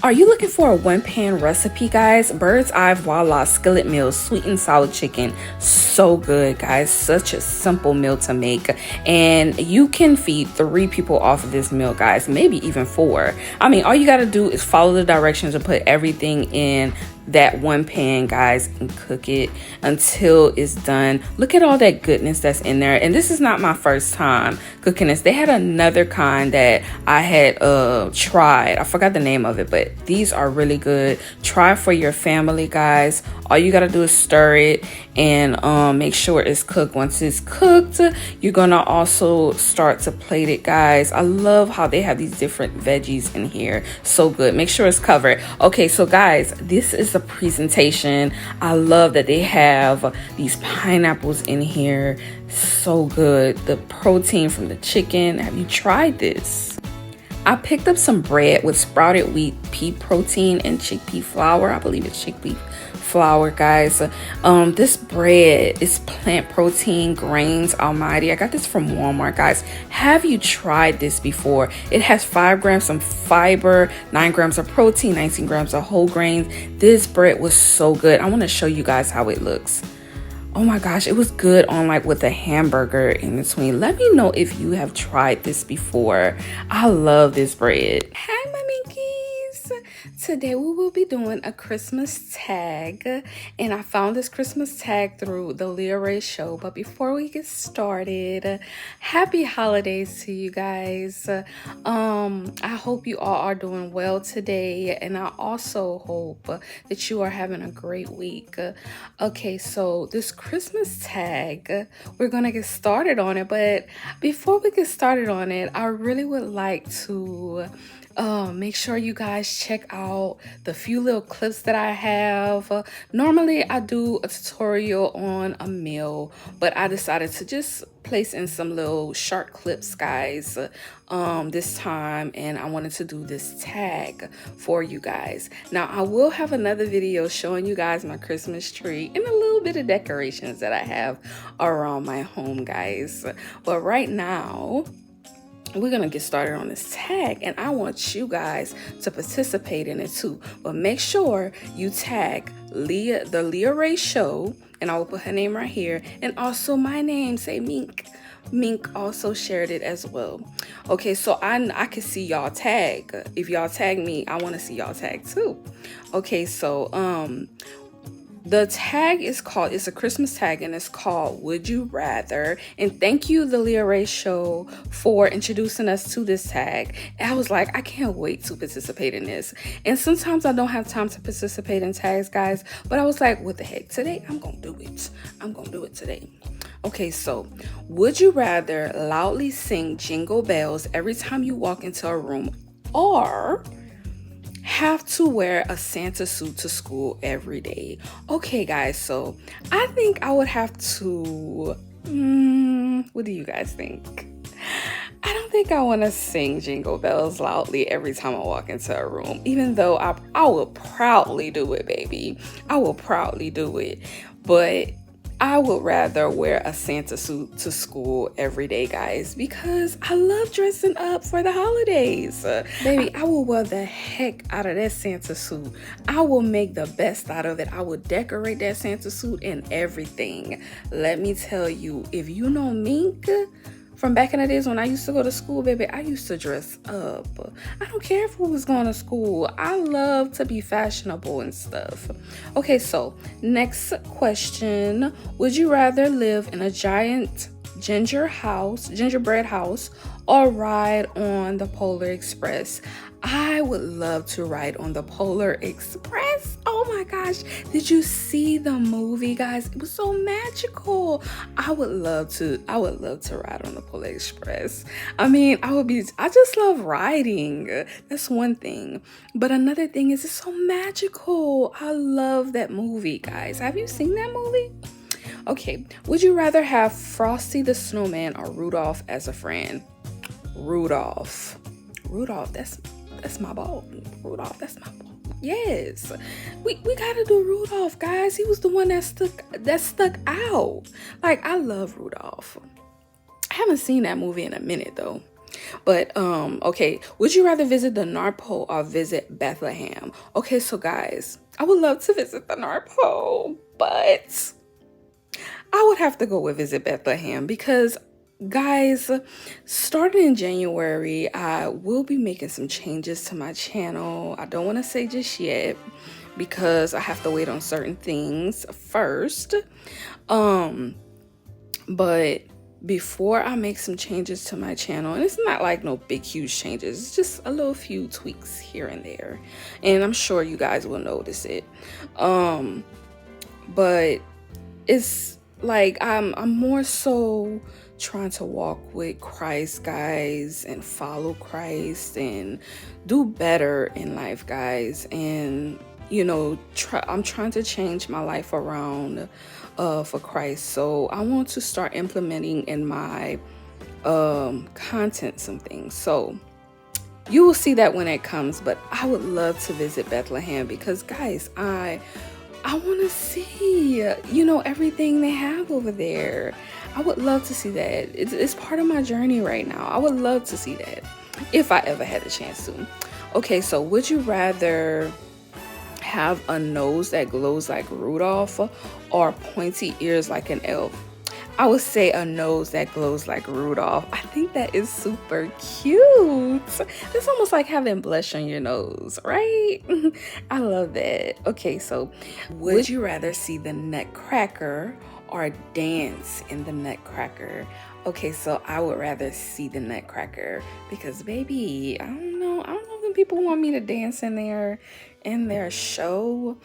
Are you looking for a one-pan recipe, guys? Bird's Eye Voila Skillet Meals, sweet and sour chicken. So good, guys. Such a simple meal to make. And you can feed 3 people off of this meal, guys. Maybe even 4. I mean, all you got to do is follow the directions and put everything in that one pan, guys, and cook it until it's done. Look at all that goodness that's in there. And this is not my first time cooking this. They had another kind that I had tried. I forgot the name of it, but these are really good. Try for your family, guys. All you gotta do is stir it and make sure it's cooked. Once it's cooked, you're gonna also start to plate it, guys. I love how they have these different veggies in here. So good. Make sure it's covered. Okay, so guys, this is the presentation. I love that they have these pineapples in here. So good. The protein from the chicken. Have you tried this? I picked up some bread with sprouted wheat, pea protein, and chickpea flour. I believe it's chickpea flour, guys. This bread is plant protein, grains almighty. I got this from Walmart, guys. Have you tried this before? It has 5 grams of fiber, 9 grams of protein, 19 grams of whole grains. This bread was so good. I want to show you guys how it looks. Oh my gosh, it was good on like with a hamburger in between. Let me know if you have tried this before. I love this bread. Hi, my Minkies. Today we will be doing a Christmas tag, and I found this Christmas tag through the Leah Ray show. But before we get started, happy holidays to you guys. I hope you all are doing well today, and I also hope that you are having a great week. Okay, so this Christmas tag, we're gonna get started on it, but before we get started on it, I really would like to make sure you guys check out the few little clips that I have. Normally I do a tutorial on a meal, but I decided to just place in some little short clips, guys, this time, and I wanted to do this tag for you guys. Now I will have another video showing you guys my Christmas tree and a little bit of decorations that I have around my home, guys, but right now we're gonna get started on this tag, and I want you guys to participate in it too. But make sure you tag Leah, the Leah Ray show, and I will put her name right here, and also my name, say Mink. Mink also shared it as well. Okay, so I can see y'all tag. If y'all tag me, I want to see y'all tag too. Okay, so the tag is called, it's a Christmas tag, and it's called Would You Rather. And thank you, the Leah Ray show, for introducing us to this tag. And I was like, I can't wait to participate in this. And sometimes I don't have time to participate in tags, guys, but I was like, what the heck, today I'm gonna do it. I'm gonna do it today. Okay, so would you rather loudly sing Jingle Bells every time you walk into a room, or have to wear a Santa suit to school every day? Okay, guys, so I think I would have to, what do you guys think? I don't think I want to sing Jingle Bells loudly every time I walk into a room, even though I will proudly do it, baby. I will proudly do it, but I would rather wear a Santa suit to school every day, guys, because I love dressing up for the holidays. Baby, I will wear the heck out of that Santa suit. I will make the best out of it. I will decorate that Santa suit and everything. Let me tell you, if you know Mink from back in the days when I used to go to school, baby, I used to dress up. I don't care if we was going to school. I love to be fashionable and stuff. Okay, so next question. Would you rather live in a giant gingerbread house, or ride on the Polar Express? I would love to ride on the Polar Express. Oh my gosh, did you see the movie, guys? It was so magical. I would love to ride on the Polar Express. I mean, I just love riding. That's one thing. But another thing is, it's so magical. I love that movie, guys. Have you seen that movie? Okay, would you rather have Frosty the Snowman or Rudolph as a friend? Rudolph, that's my ball. Rudolph, that's my ball. Yes, we gotta do Rudolph, guys. He was the one that stuck out. Like, I love Rudolph. I haven't seen that movie in a minute though. But okay, would you rather visit the North Pole or visit Bethlehem? Okay, so guys, I would love to visit the North Pole, but I would have to go with visit Bethlehem because, guys, starting in January, I will be making some changes to my channel. I don't want to say just yet because I have to wait on certain things first. But before I make some changes to my channel, and it's not like no big huge changes, it's just a little few tweaks here and there, and I'm sure you guys will notice it. But it's like I'm more so trying to walk with Christ, guys, and follow Christ and do better in life, guys. And I'm trying to change my life around for Christ. So I want to start implementing in my content some things. So you will see that when it comes, but I would love to visit Bethlehem because, guys, I want to see, everything they have over there. I would love to see that. It's part of my journey right now. I would love to see that if I ever had the chance to. Okay, so would you rather have a nose that glows like Rudolph or pointy ears like an elf? I would say a nose that glows like Rudolph. I think that is super cute. It's almost like having blush on your nose, right? I love that. Okay, so would you rather see the Nutcracker or dance in the Nutcracker? Okay, so I would rather see the Nutcracker because, baby, I don't know if people want me to dance in their show.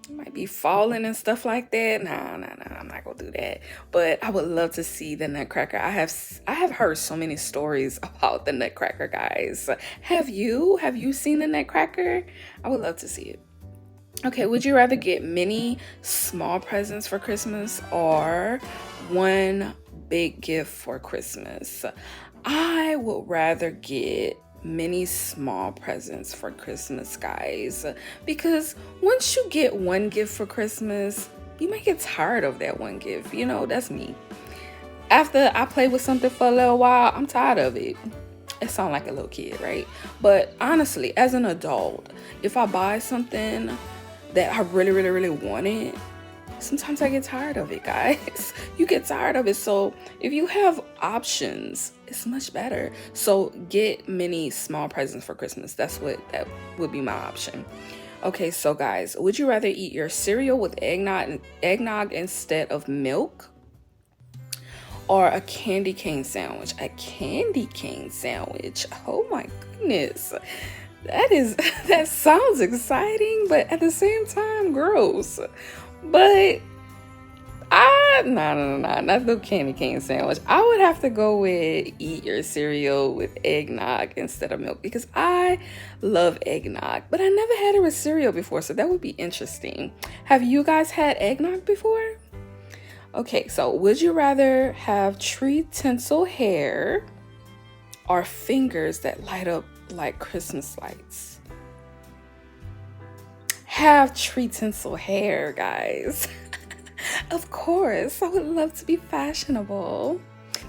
Might be falling and stuff like that. Nah, I'm not gonna do that. But I would love to see the Nutcracker. I have heard so many stories about the Nutcracker, guys. Have you seen the Nutcracker? I would love to see it. Okay, would you rather get many small presents for Christmas or one big gift for Christmas? I would rather get many small presents for Christmas, guys, because once you get one gift for Christmas, you might get tired of that one gift. That's me. After I play with something for a little while, I'm tired of it. It sounds like a little kid, right? But honestly, as an adult, if I buy something that I really, really, really wanted, sometimes I get tired of it, guys. You get tired of it. So if you have options, it's much better. So get many small presents for Christmas. That would be my option. Okay, so guys, would you rather eat your cereal with eggnog instead of milk or a candy cane sandwich? A candy cane sandwich. Oh my goodness. That sounds exciting, but at the same time gross. But not the candy cane sandwich. I would have to go with eat your cereal with eggnog instead of milk because I love eggnog, but I never had it with cereal before, so that would be interesting. Have you guys had eggnog before? Okay, so would you rather have tree tinsel hair or fingers that light up like Christmas lights? Have tree tinsel hair, guys. Of course, I would love to be fashionable.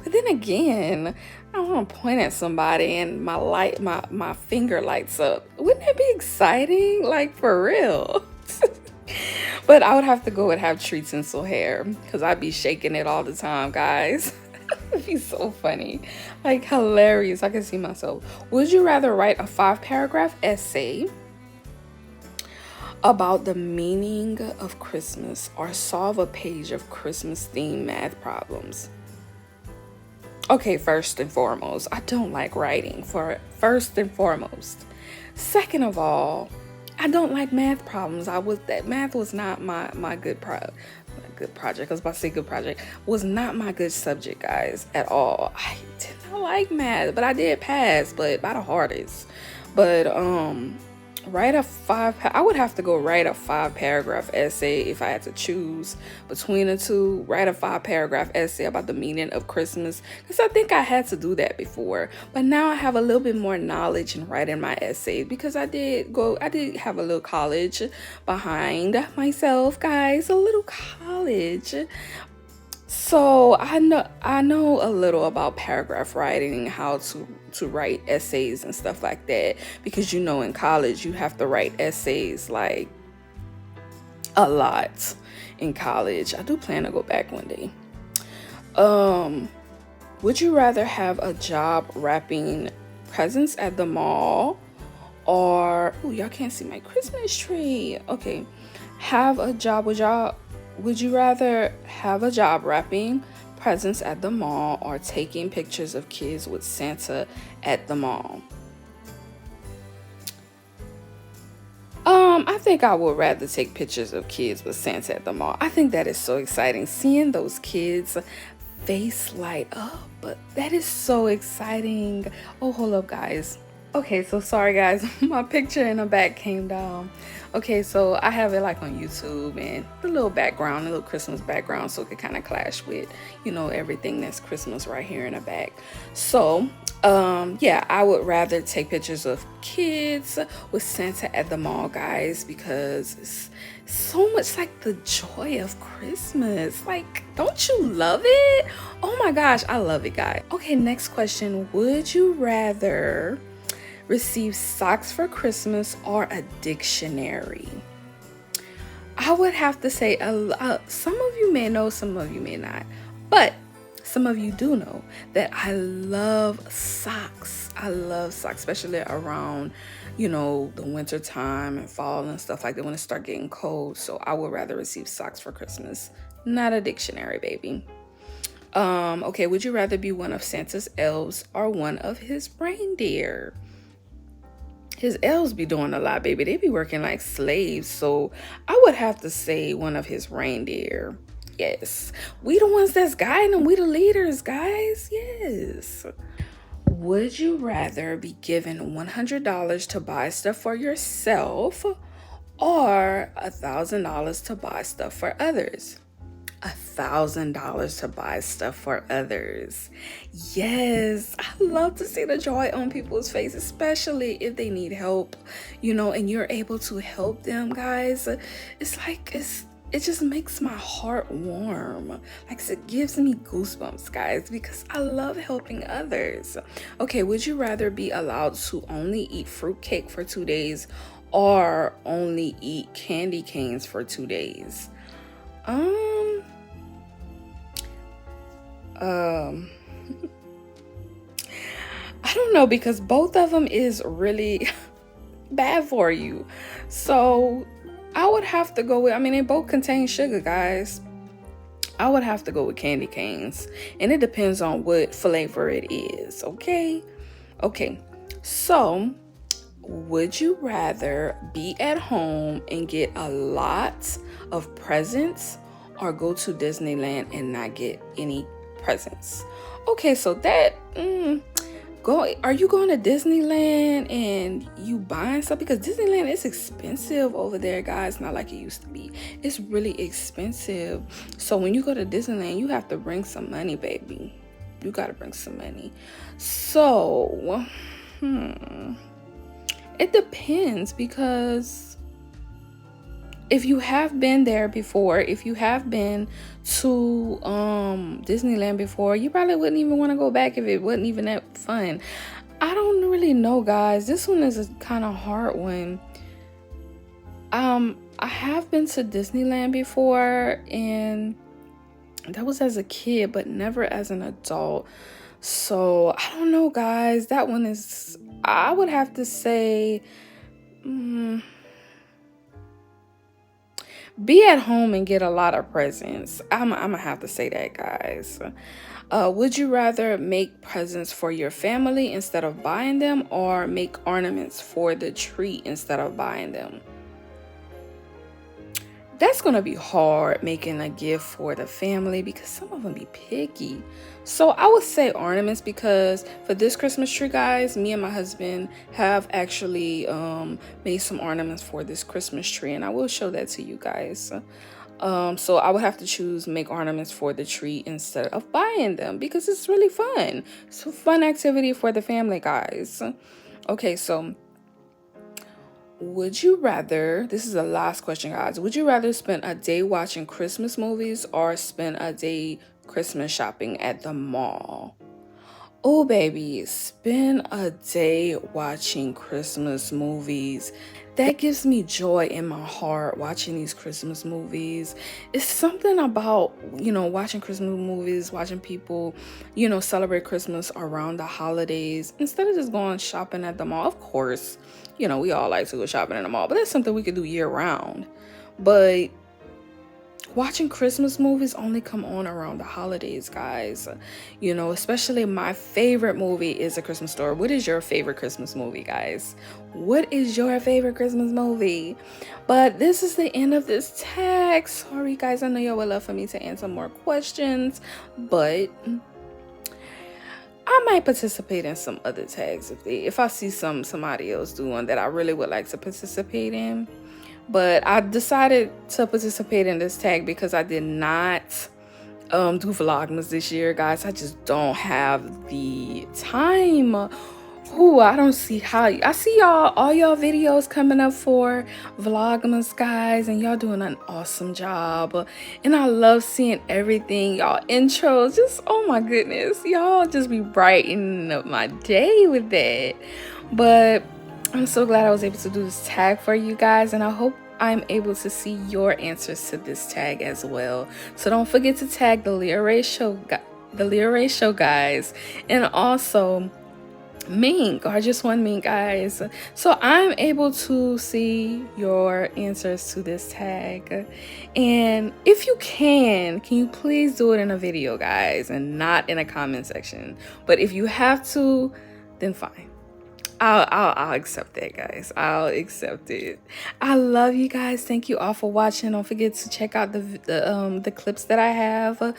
But then again, I don't want to point at somebody and my finger lights up. Wouldn't that be exciting? Like, for real. But I would have to go and have tree tinsel hair because I'd be shaking it all the time, guys. It'd be so funny. Like, hilarious. I can see myself. Would you rather write a 5-paragraph essay about the meaning of Christmas or solve a page of Christmas-themed math problems? Okay, first and foremost, I don't like writing, first and foremost. Second of all, I don't like math problems. Math was not my good project. I was about to say good project. Was not my good subject, guys, at all. I did not like math, but I did pass, but by the hardest. But I would have to go write a 5-paragraph essay if I had to choose between the two. Write a 5-paragraph essay about the meaning of Christmas, because I think I had to do that before, but now I have a little bit more knowledge in writing my essays because I did have a little college behind myself, guys, a little college. So I know a little about paragraph writing, how to write essays and stuff like that, because in college you have to write essays like a lot in college. I do plan to go back one day. Um, would you rather have a job wrapping presents at the mall, or oh, y'all can't see my Christmas tree. Okay. Have a job with y'all Would you rather have a job wrapping presents at the mall or taking pictures of kids with Santa at the mall? I think I would rather take pictures of kids with Santa at the mall. I think that is so exciting. Seeing those kids face light up. But that is so exciting. Oh, hold up, guys. Okay, so sorry guys, my picture in the back came down. Okay, so I have it like on YouTube, and the little background, the little Christmas background, so it could kind of clash with, everything that's Christmas right here in the back. So, yeah, I would rather take pictures of kids with Santa at the mall, guys, because it's so much like the joy of Christmas. Like, don't you love it? Oh my gosh, I love it, guys. Okay, next question. Would you rather receive socks for Christmas or a dictionary? I would have to say, some of you may know, some of you may not, but some of you do know that I love socks. I love socks, especially around, the winter time and fall and stuff like that when it start getting cold. So I would rather receive socks for Christmas, not a dictionary, baby. Okay, would you rather be one of Santa's elves or one of his reindeer? His elves be doing a lot, baby. They be working like slaves. So I would have to say one of his reindeer. Yes. We the ones that's guiding them. We the leaders, guys. Yes. Would you rather be given $100 to buy stuff for yourself or $1,000 to buy stuff for others? $1,000 to buy stuff for others. Yes, I love to see the joy on people's face, especially if they need help, and you're able to help them, guys. It just makes my heart warm. Like, it gives me goosebumps, guys, because I love helping others. Okay, would you rather be allowed to only eat fruitcake for 2 days or only eat candy canes for 2 days? Um, I don't know, because both of them is really bad for you. So I would have to go with, they both contain sugar, guys. I would have to go with candy canes. And it depends on what flavor it is, okay? Okay, so would you rather be at home and get a lot of presents or go to Disneyland and not get any presents? Okay, so that are you going to Disneyland and you buying stuff? Because Disneyland is expensive over there, guys. Not like it used to be. It's really expensive. So when you go to Disneyland, you have to bring some money, baby. You got to bring some money. So it depends, because if you have been there before, if you have been to Disneyland before, you probably wouldn't even want to go back if it wasn't even that fun. I don't really know, guys. This one is a kind of hard one. I have been to Disneyland before, and that was as a kid, but never as an adult. So I don't know, guys. That one is, I would have to say, be at home and get a lot of presents. I'm gonna have to say that, guys. Would you rather make presents for your family instead of buying them, or make ornaments for the tree instead of buying them? That's gonna be hard, making a gift for the family, because some of them be picky. So I would say ornaments, because for this Christmas tree, guys, me and my husband have actually made some ornaments for this Christmas tree, and I will show that to you guys. So I would have to choose make ornaments for the tree instead of buying them, because it's really fun. It's a fun activity for the family, guys. Okay, so would you rather, this is the last question, guys. Would you rather spend a day watching Christmas movies or spend a day Christmas shopping at the mall. Oh, baby, spend a day watching Christmas movies. That gives me joy in my heart watching these Christmas movies. It's something about, watching Christmas movies, watching people, celebrate Christmas around the holidays instead of just going shopping at the mall. Of course, we all like to go shopping in the mall, but that's something we could do year round. But watching Christmas movies only come on around the holidays, guys. Especially my favorite movie is A Christmas Story. What is your favorite Christmas movie, guys? What is your favorite Christmas movie? But this is the end of this tag. Sorry, guys. I know y'all would love for me to answer more questions, but I might participate in some other tags if I see somebody else doing that I really would like to participate in. But I decided to participate in this tag because I did not do Vlogmas this year, guys. I just don't have the time. I don't see how. I see all y'all videos coming up for Vlogmas, guys, and y'all doing an awesome job. And I love seeing everything. Y'all intros, just, oh my goodness. Y'all just be brightening up my day with that. But I'm so glad I was able to do this tag for you guys, and I hope I'm able to see your answers to this tag as well. So don't forget to tag the Leah Ray Show, guys, and also Mink, GorgeousOneMink, guys. So I'm able to see your answers to this tag, and if you can you please do it in a video, guys, and not in a comment section. But if you have to, then fine. I'll accept that, guys. I'll accept it. I love you guys. Thank you all for watching. Don't forget to check out the clips that I have. I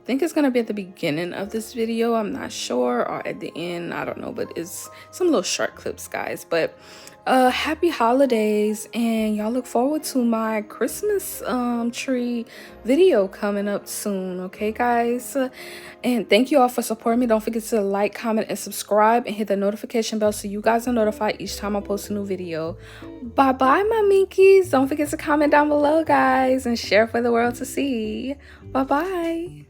think it's gonna be at the beginning of this video. I'm not sure, or at the end. I don't know, but it's some little short clips, guys. But happy holidays, and y'all look forward to my Christmas tree video coming up soon, okay, guys? And thank you all for supporting me. Don't forget to like, comment, and subscribe, and hit the notification bell so you guys are notified each time I post a new video. Bye bye, my minkies. Don't forget to comment down below, guys, and share for the world to see. Bye bye.